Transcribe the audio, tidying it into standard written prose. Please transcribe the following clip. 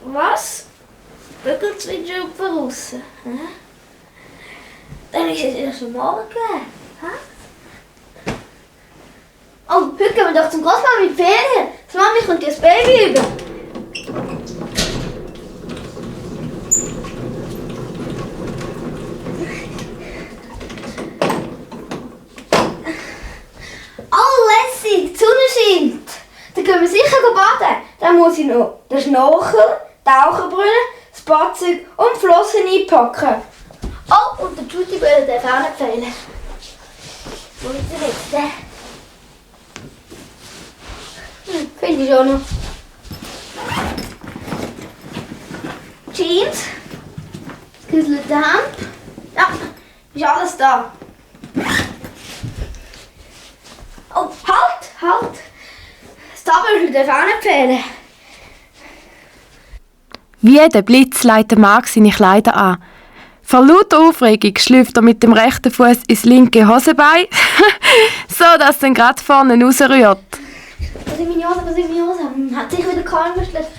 Was? Vögelzwitschern voraus? Dann ist es erst am Morgen. Oh, heute gehen wir doch zum Großmama in die Ferien. Die Mami kommt dir das Baby über. Oh, lässig, die Sonne scheint. Dann können wir sicher baden. Dann muss ich noch den Schnorchel, Taucherbrille, das Badzeug und die Flossen einpacken. Oh, und der Jutiböller darf auch nicht fehlen. Wo ist er jetzt? Finde ich auch noch. Jeans, geküsselte Hemd. Ja, ist alles da. Oh, halt! Das Tabel darf auch nicht fehlen. Wie der Blitz leitet Marc seine Kleider an. Vor lauter Aufregung schlüpft er mit dem rechten Fuß ins linke Hosenbein, so dass er gerade vorne rausrührt. Was ist meine Hose? Hat sich wieder kalt verschleppt.